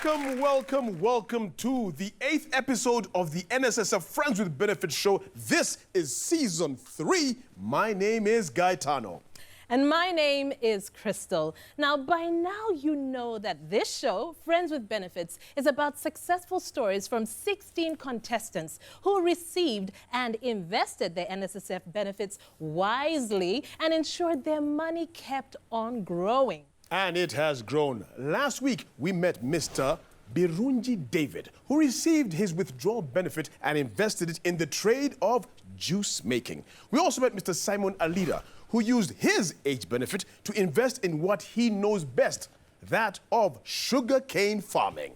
Welcome to the 8th episode of the NSSF Friends with Benefits show. This is season 3. My name is Gaetano. And my name is Crystal. Now, by now you know that this show, Friends with Benefits, is about successful stories from 16 contestants who received and invested their NSSF benefits wisely and ensured their money kept on growing. And it has grown. Last week, we met Mr. Birungi David, who received his withdrawal benefit and invested it in the trade of juice making. We also met Mr. Simon Alida, who used his age benefit to invest in what he knows best, that of sugarcane farming.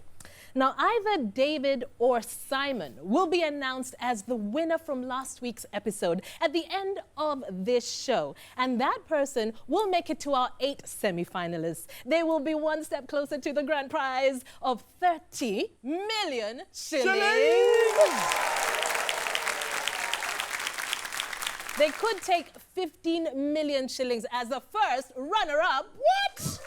Now, either David or Simon will be announced as the winner from last week's episode at the end of this show. And that person will make it to our 8 semi-finalists. They will be one step closer to the grand prize of 30 million shillings. They could take 15 million shillings as the first runner-up. What?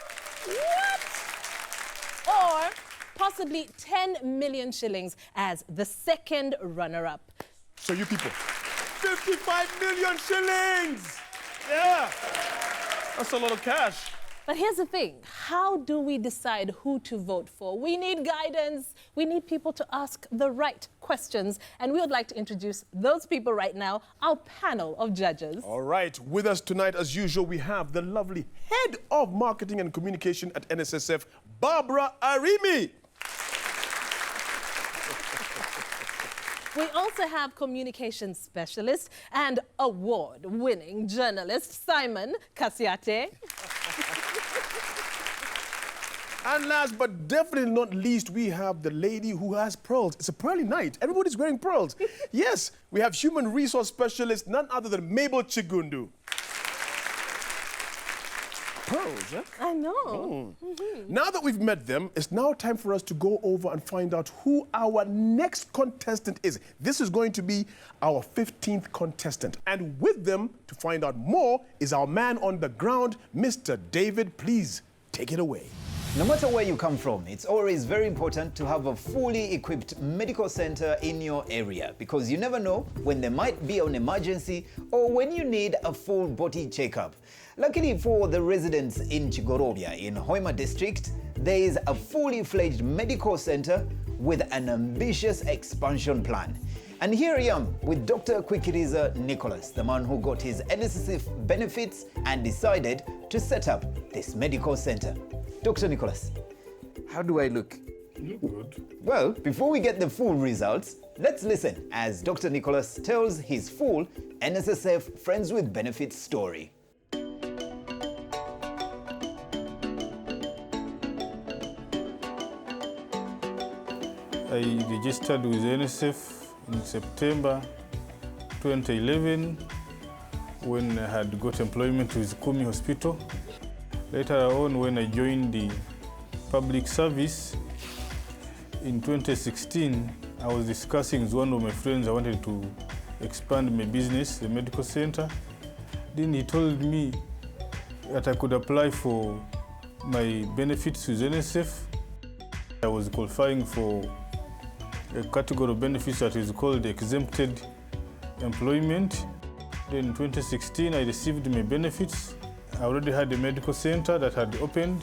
Or possibly 10 million shillings as the second runner-up. So you people, 55 million shillings! Yeah, that's a lot of cash. But here's the thing, how do we decide who to vote for? We need guidance. We need people to ask the right questions. And we would like to introduce those people right now, our panel of judges. All right, with us tonight, as usual, we have the lovely Head of Marketing and Communication at NSSF, Barbara Arimi. We also have communication specialist and award-winning journalist, Simon Kasiate. And last but definitely not least, we have the lady who has pearls. It's a pearly night. Everybody's wearing pearls. Yes, we have human resource specialist, none other than Mabel Chigundu. Pearls, eh? I know. Now that we've met them, it's now time for us to go over and find out who our next contestant is. This is going to be our 15th contestant. And with them, to find out more, is our man on the ground, Mr. David. Please take it away. No matter where you come from, it's always very important to have a fully equipped medical center in your area because you never know when there might be an emergency or when you need a full body checkup. Luckily for the residents in Chigorobia in Hoima district, there is a fully fledged medical center with an ambitious expansion plan. And here I am with Dr. Kwikiriza Nicholas, the man who got his NSSF benefits and decided to set up this medical center. Dr. Nicholas, how do I look? You look good. Well, before we get the full results, let's listen as Dr. Nicholas tells his full NSSF Friends with Benefits story. I registered with NSSF in September 2011 when I had got employment with Kumi Hospital. Later on, when I joined the public service in 2016, I was discussing with one of my friends I wanted to expand my business, the medical center. Then he told me that I could apply for my benefits with NSSF. I was qualifying for a category of benefits that is called exempted employment. Then in 2016, I received my benefits. I already had a medical center that had opened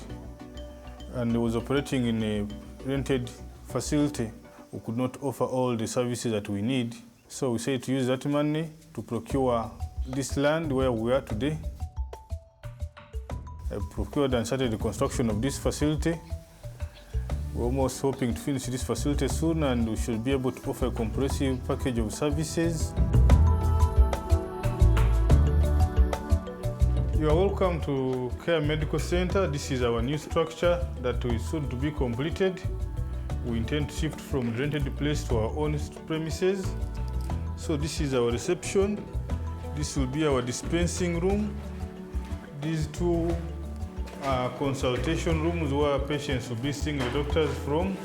and was operating in a rented facility. We could not offer all the services that we need. So we said to use that money to procure this land where we are today. I procured and started the construction of this facility. We're almost hoping to finish this facility soon and we should be able to offer a comprehensive package of services. You are welcome to Care Medical Center. This is our new structure that is soon to be completed. We intend to shift from rented place to our own premises. So this is our reception. This will be our dispensing room. These two are consultation rooms where patients will be seeing the doctors from.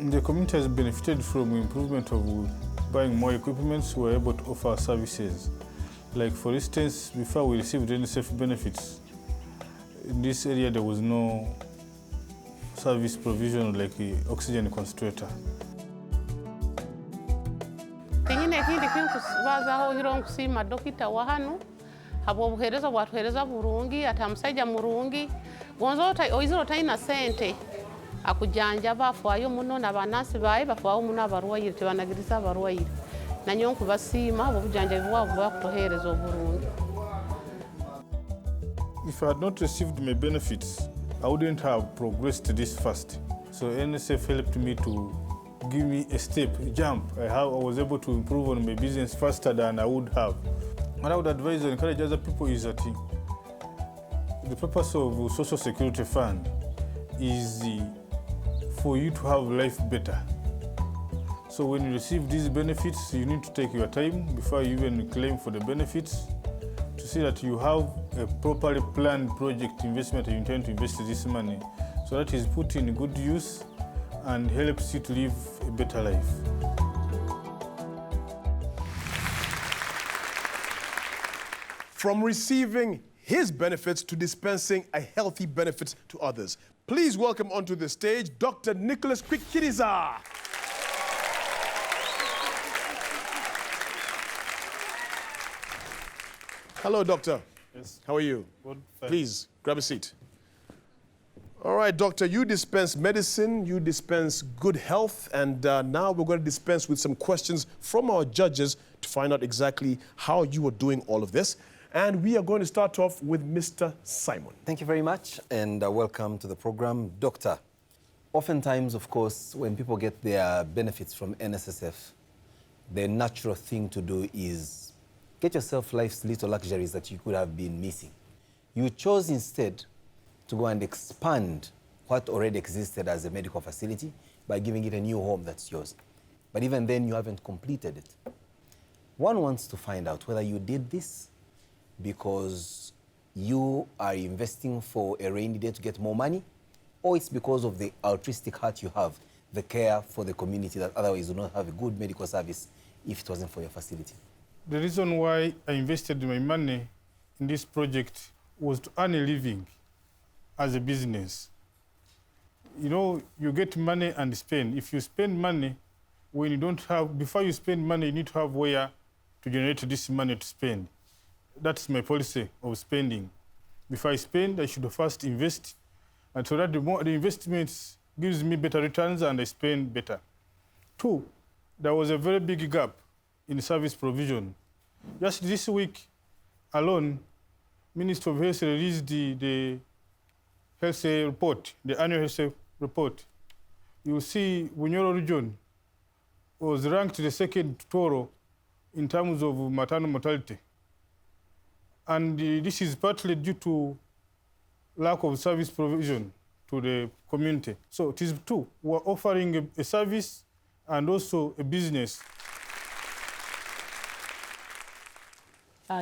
The community has benefited from improvement of buying more equipment. We're able to offer services. Like for instance, before we received NSSF benefits, In this area, there was no service provision like the oxygen concentrator. Tingine kindi bazaho hirongo sima dokita wa hano habo buhereza bwatuhereza burungi atamusajja murungi gonzota oiziro taina sente akujanja bafwayo muno nabanasi baye bafwayo muno abarwayire tebanagiriza abarwayire nanyonku basima abo bujanja bwabo bakutohereza burungi. If I had not received my benefits, I wouldn't have progressed this fast. So NSSF helped me to give me a step, a jump. I was able to improve on my business faster than I would have. What I would advise and encourage other people is that the purpose of Social Security Fund is for you to have life better. So when you receive these benefits, you need to take your time before you even claim for the benefits to see that you have a properly planned project investment and you intend to invest this money. So that is put in good use and helps you to live a better life. From receiving his benefits to dispensing a healthy benefit to others. Please welcome onto the stage Dr. Nicholas Kwikiriza. Hello, doctor. Yes. How are you? Good. Please, grab a seat. All right, doctor, you dispense medicine, you dispense good health, and now we're going to dispense with some questions from our judges to find out exactly how you are doing all of this. And we are going to start off with Mr. Simon. Thank you very much, and welcome to the program. Doctor, oftentimes, of course, when people get their benefits from NSSF, the natural thing to do is get yourself life's little luxuries that you could have been missing. You chose instead to go and expand what already existed as a medical facility by giving it a new home that's yours. But even then, you haven't completed it. One wants to find out whether you did this because you are investing for a rainy day to get more money, or it's because of the altruistic heart you have, the care for the community that otherwise would not have a good medical service if it wasn't for your facility. The reason why I invested my money in this project was to earn a living as a business. You know, you get money and spend. If you spend money, when you don't have, before you spend money, you need to have where to generate this money to spend. That's my policy of spending. Before I spend, I should first invest. And so that the more the investments gives me better returns and I spend better. Two, there was a very big gap in service provision. Just this week alone, Minister of Health released the health report, the annual health report. You will see Bunyoro region was ranked the second Toro in terms of maternal mortality. And this is partly due to lack of service provision to the community. So it is two. We're offering a service and also a business.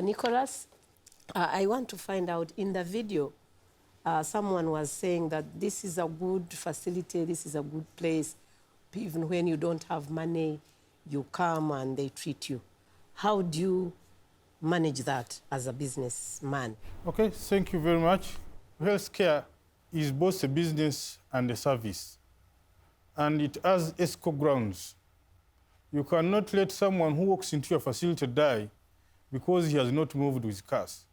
Nicholas, I want to find out, in the video, someone was saying that this is a good facility, this is a good place. Even when you don't have money, you come and they treat you. How do you manage that as a businessman? Okay, thank you very much. Healthcare is both a business and a service, and it has ESCO grounds. You cannot let someone who walks into your facility die because he has not moved with cars.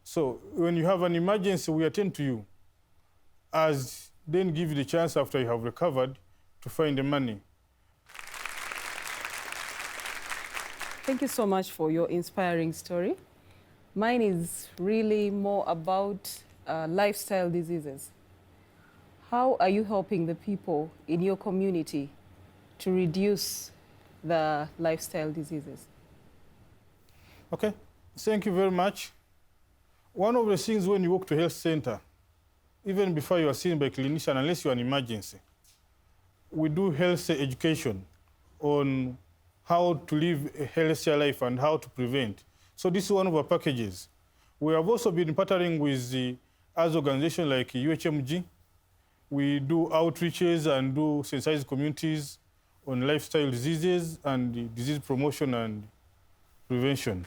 So when you have an emergency, we attend to you, as then give you the chance after you have recovered to find the money. Thank you so much for your inspiring story. Mine is really more about lifestyle diseases. How are you helping the people in your community to reduce the lifestyle diseases? Okay, thank you very much. One of the things when you walk to a health center, even before you are seen by a clinician, unless you are an emergency, we do health education on how to live a healthier life and how to prevent. So this is one of our packages. We have also been partnering with other organizations like UHMG. We do outreaches and do sensitize communities on lifestyle diseases and disease promotion and prevention.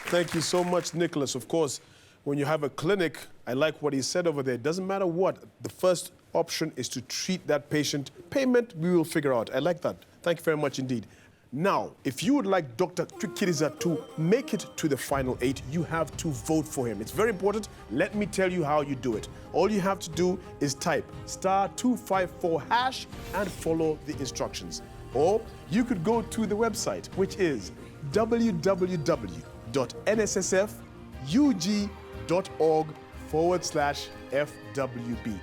Thank you so much, Nicholas. Of course, when you have a clinic, I like what he said over there. It doesn't matter what. The first option is to treat that patient. Payment, we will figure out. I like that. Thank you very much indeed. Now, if you would like Dr. Kiriza to make it to the final 8, you have to vote for him. It's very important. Let me tell you how you do it. All you have to do is type *254# and follow the instructions. Or you could go to the website, which is www.nssfug.org/FWB.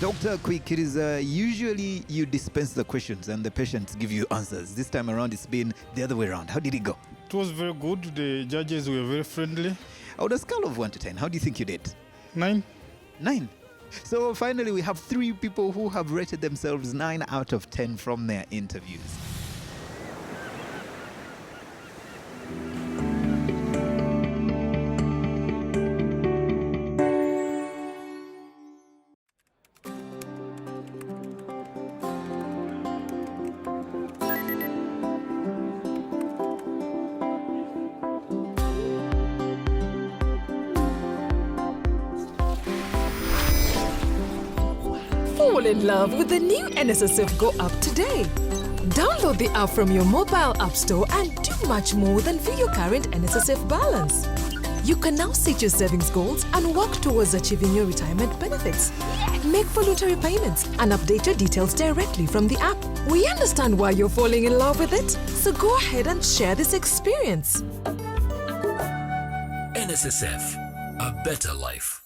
Dr. Kwikiriza, usually you dispense the questions and the patients give you answers. This time around, it's been the other way around. How did it go? It was very good. The judges were very friendly. On a scale of 1 to 10, how do you think you did? 9. 9. So finally, we have 3 people who have rated themselves 9 out of 10 from their interviews. Fall in love with the new NSSF Go app today. Download the app from your mobile app store and do much more than view your current NSSF balance. You can now set your savings goals and work towards achieving your retirement benefits. Make voluntary payments and update your details directly from the app. We understand why you're falling in love with it, so go ahead and share this experience. NSSF, a better life.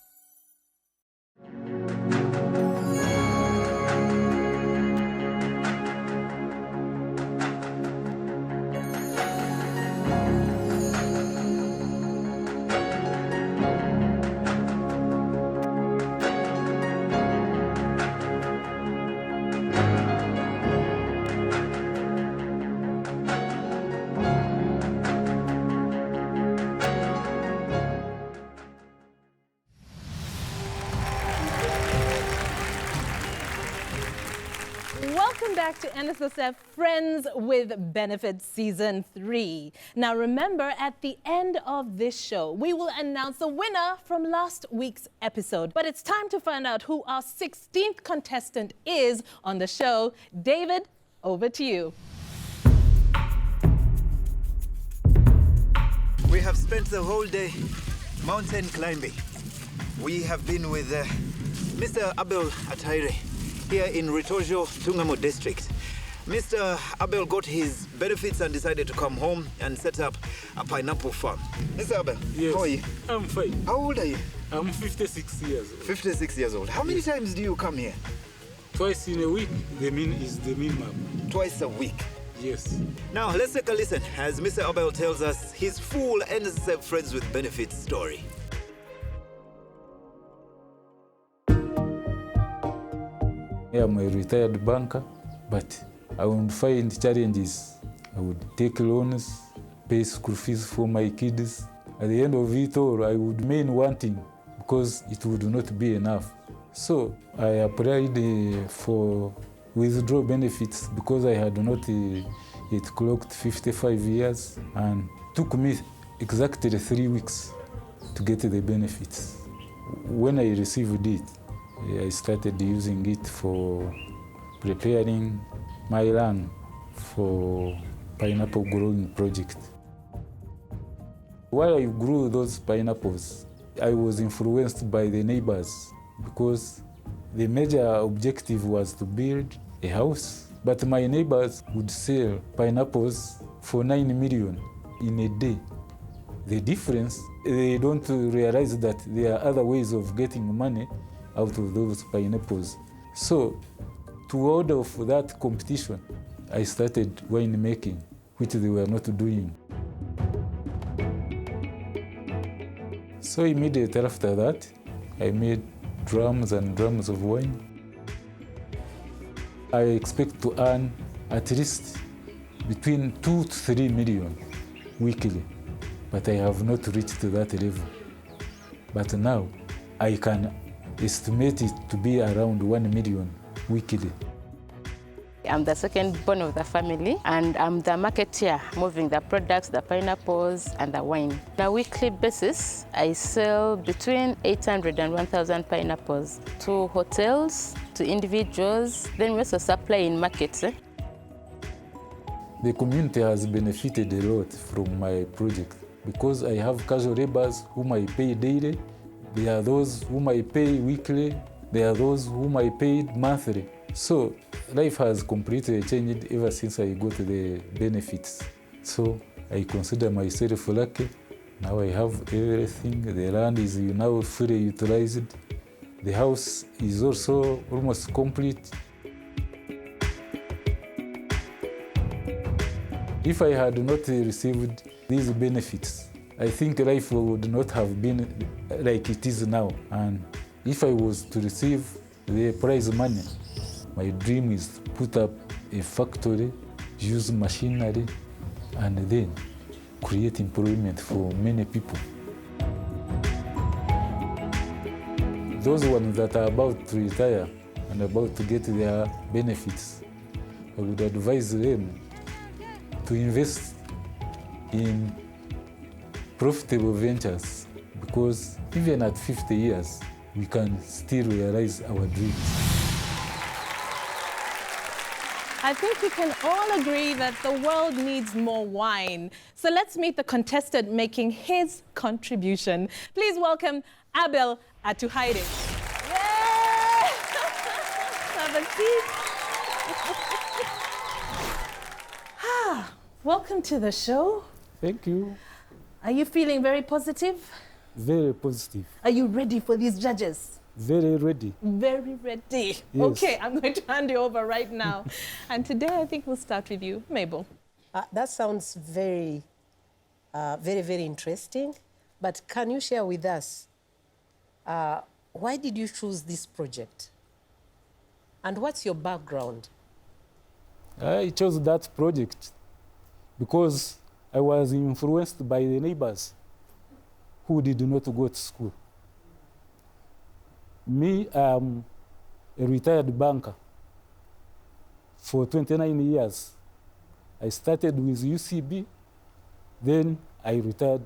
Welcome back to NSSF Friends with Benefits Season 3. Now remember, at the end of this show, we will announce the winner from last week's episode. But it's time to find out who our 16th contestant is on the show. David, over to you. We have spent the whole day mountain climbing. We have been with Mr. Abel Ataire here in Ritojo, Tungamo district. Mr. Abel got his benefits and decided to come home and set up a pineapple farm. Mr. Abel, yes. How are you? I'm fine. How old are you? I'm 56 years old. 56 years old. How many times do you come here? Twice in a week, the minimum. Twice a week. Yes. Now, let's take a listen as Mr. Abel tells us his full NSSF Friends with Benefits story. I'm a retired banker, but I would find challenges. I would take loans, pay school fees for my kids. At the end of it all, I would remain wanting because it would not be enough. So I applied for withdrawal benefits because I had not yet clocked 55 years, and took me exactly 3 weeks to get the benefits. When I received it, I started using it for preparing my land for pineapple growing project. While I grew those pineapples, I was influenced by the neighbors because the major objective was to build a house. But my neighbors would sell pineapples for 9 million in a day. The difference, they don't realize that there are other ways of getting money out of those pineapples. So, to ward off that competition, I started wine making, which they were not doing. So immediately after that, I made drums and drums of wine. I expect to earn at least between 2 to 3 million weekly, but I have not reached that level. But now, I can estimate it to be around 1 million weekly. I'm the second born of the family, and I'm the marketeer, moving the products, the pineapples, and the wine. On a weekly basis, I sell between 800 and 1,000 pineapples to hotels, to individuals, then we also supply in markets. The community has benefited a lot from my project because I have casual laborers whom I pay daily. There are those whom I pay weekly. There are those whom I paid monthly. So life has completely changed ever since I got the benefits. So I consider myself lucky. Now I have everything. The land is now fully utilized. The house is also almost complete. If I had not received these benefits, I think life would not have been like it is now. And if I was to receive the prize money, my dream is to put up a factory, use machinery, and then create employment for many people. Those ones that are about to retire and about to get their benefits, I would advise them to invest in profitable ventures, because even at 50 years, we can still realize our dreams. I think we can all agree that the world needs more wine. So let's meet the contestant making his contribution. Please welcome Abel Atuhaire. Yay! Have a seat. Welcome to the show. Thank you. Are you feeling very positive? Very positive. Are you ready for these judges? Very ready. Very ready. Yes. Okay, I'm going to hand you over right now. And today I think we'll start with you, Mabel. That sounds very, very interesting. But can you share with us, why did you choose this project? And what's your background? I chose that project because I was influenced by the neighbors who did not go to school. Me, I'm a retired banker for 29 years. I started with UCB, then I retired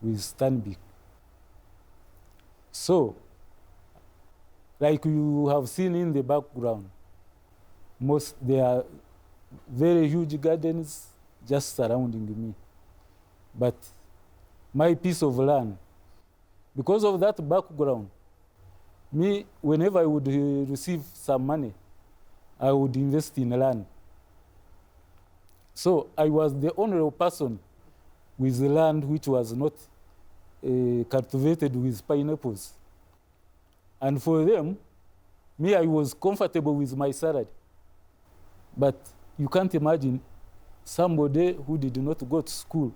with Stanbic. So, like you have seen in the background, there are very huge gardens just surrounding me. But my piece of land, because of that background, me, whenever I would receive some money, I would invest in land. So I was the only person with the land which was not cultivated with pineapples. And for them, me, I was comfortable with my salary. But you can't imagine somebody who did not go to school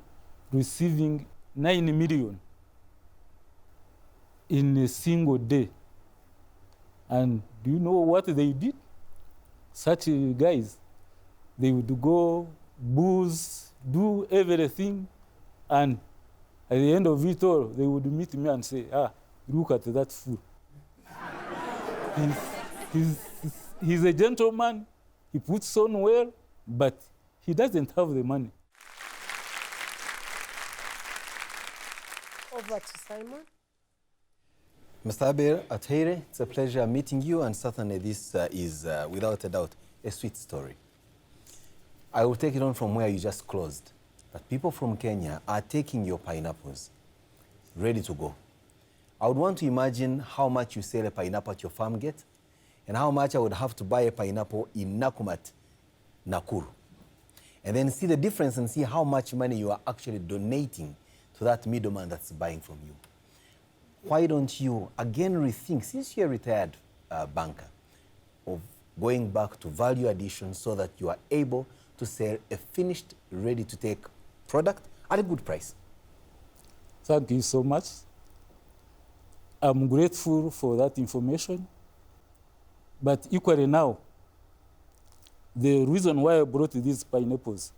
receiving 9 million in a single day. And do you know what they did? Such guys, they would go, booze, do everything, and at the end of it all, they would meet me and say, look at that fool. He's a gentleman, he puts on well, but he doesn't have the money. Over to Simon. Mr. Abel Atuhaire, it's a pleasure meeting you, and certainly this is, without a doubt, a sweet story. I will take it on from where you just closed, that people from Kenya are taking your pineapples, ready to go. I would want to imagine how much you sell a pineapple at your farm gate, and how much I would have to buy a pineapple in Nakumat, Nakuru. And then see the difference and see how much money you are actually donating to that middleman that's buying from you. Why don't you again rethink, since you're a retired banker, of going back to value addition so that you are able to sell a finished, ready-to-take product at a good price? Thank you so much. I'm grateful for that information. But equally now, the reason why I brought these pineapples,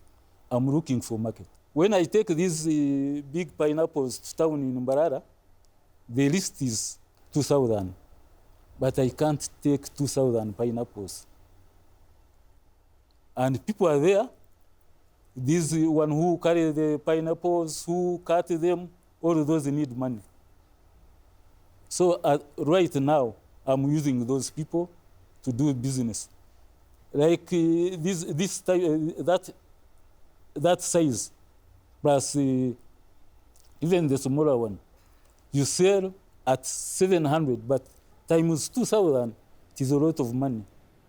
I'm looking for market. When I take these big pineapples to town in Mbarara, the list is 2,000, but I can't take 2,000 pineapples. And people are there. These one who carry the pineapples, who cut them, all of those need money. So right now, I'm using those people to do business. Like that size, plus even the smaller one. You sell at 700, but times 2,000, it is a lot of money.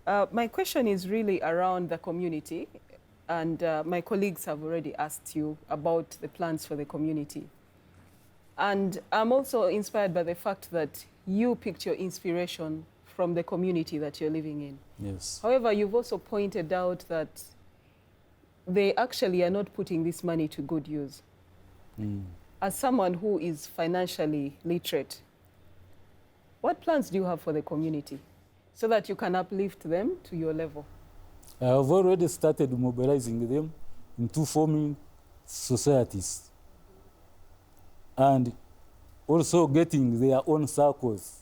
My question is really around the community, and my colleagues have already asked you about the plans for the community. And I'm also inspired by the fact that you picked your inspiration from the community that you're living in. Yes. However, you've also pointed out that they actually are not putting this money to good use. As someone who is financially literate, what plans do you have for the community so that you can uplift them to your level? I have already started mobilizing them into forming societies and also getting their own circles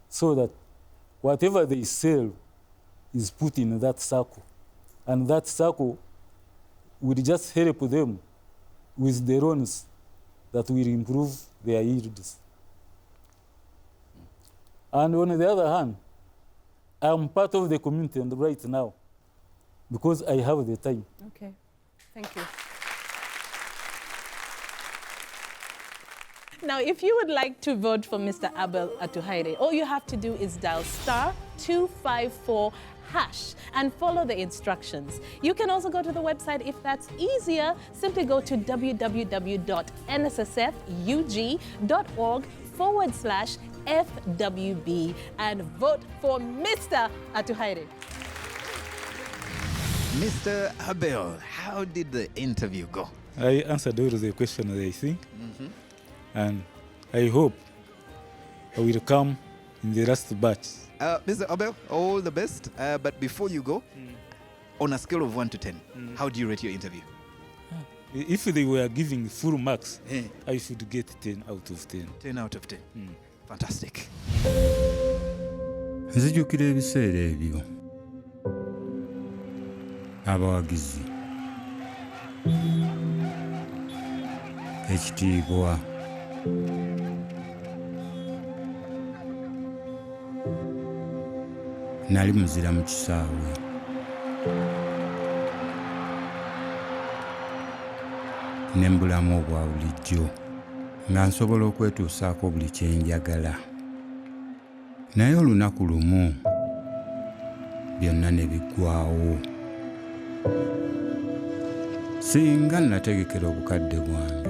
so that whatever they sell is put in that circle. And that circle will just help them with the loans that will improve their yields. And on the other hand, I'm part of the community right now because I have the time. Okay, thank you. Now, if you would like to vote for Mr. Abel Atuhaire, all you have to do is dial *254# and follow the instructions. You can also go to the website if that's easier. Simply go to www.nssfug.org/FWB and vote for Mr. Atuhaire. Mr. Abel, how did the interview go? I answered all the questions, I think. And I hope I will come in the last batch. Mr. Abel, all the best. But before you go, on a scale of 1 to 10, how do you rate your interview? If they were giving full marks, I should get 10 out of 10. 10 out of 10. Fantastic. Nzijukira ebiseera ebyo abawagizi ekitiibwa nali muzira mu kisaawe ne mbulamu obwa bulijjo nga nsobola okwetuusaako buli kye njagala naye olunaku lumu byonna ne biggwaawo singa nategekera obukadde bwange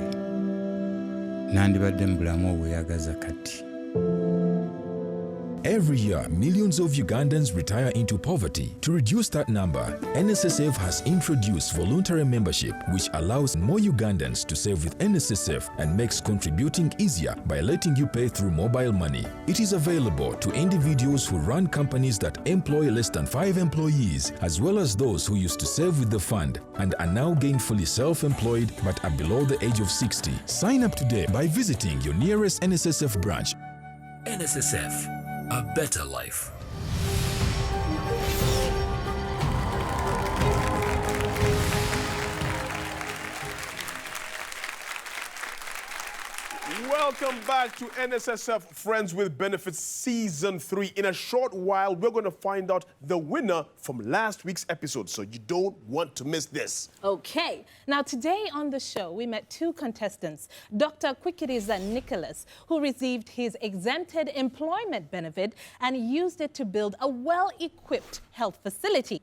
nandibadde mu bulamu obweyagaza kati. Every year, millions of Ugandans retire into poverty. To reduce that number, NSSF has introduced voluntary membership, which allows more Ugandans to save with NSSF and makes contributing easier by letting you pay through mobile money. It is available to individuals who run companies that employ less than 5 employees, as well as those who used to save with the fund and are now gainfully self-employed but are below the age of 60. Sign up today by visiting your nearest NSSF branch. NSSF, a better life. Welcome back to NSSF Friends with Benefits Season 3. In a short while, we're going to find out the winner from last week's episode, so you don't want to miss this. Okay. Now, today on the show, we met 2 contestants. Dr. Kwikiriza Nicholas, who received his exempted employment benefit and used it to build a well-equipped health facility.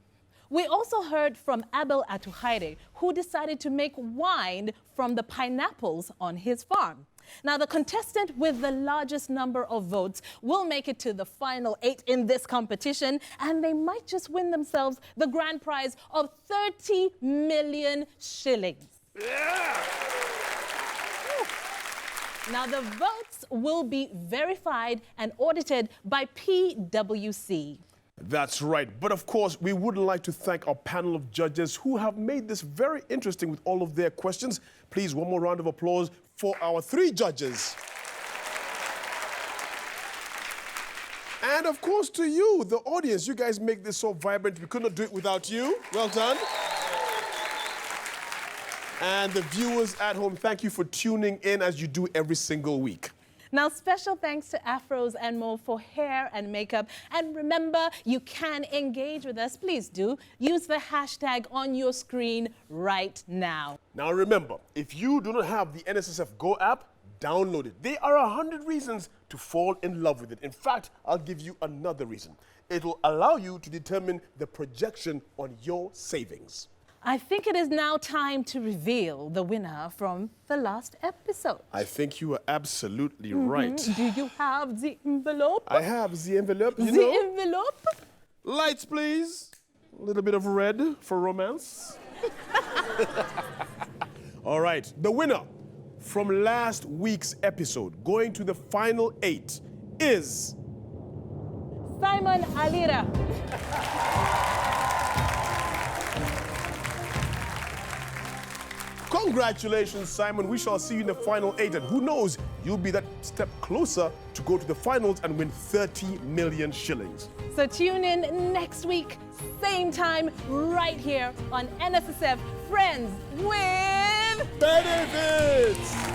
We also heard from Abel Atuhaire, who decided to make wine from the pineapples on his farm. Now, the contestant with the largest number of votes will make it to the final 8 in this competition, and they might just win themselves the grand prize of 30 million shillings. Yeah! Now, the votes will be verified and audited by PwC. That's right. But of course, we would like to thank our panel of judges who have made this very interesting with all of their questions. Please, one more round of applause for our 3 judges. And of course to you, the audience, you guys make this so vibrant. We could not do it without you. Well done. And the viewers at home, thank you for tuning in as you do every single week. Now, special thanks to Afros and Mo for hair and makeup. And remember, you can engage with us. Please do. Use the hashtag on your screen right now. Now remember, if you do not have the NSSF Go app, download it. There are 100 reasons to fall in love with it. In fact, I'll give you another reason. It will allow you to determine the projection on your savings. I think it is now time to reveal the winner from the last episode. I think you are absolutely right. Do you have the envelope? I have the envelope, you the know. envelope? Lights, please. A little bit of red for romance. All right, the winner from last week's episode, going to the final 8, is Simon Alira. Congratulations, Simon. We shall see you in the final 8. And who knows, you'll be that step closer to go to the finals and win 30 million shillings. So tune in next week, same time, right here on NSSF Friends with Benefits!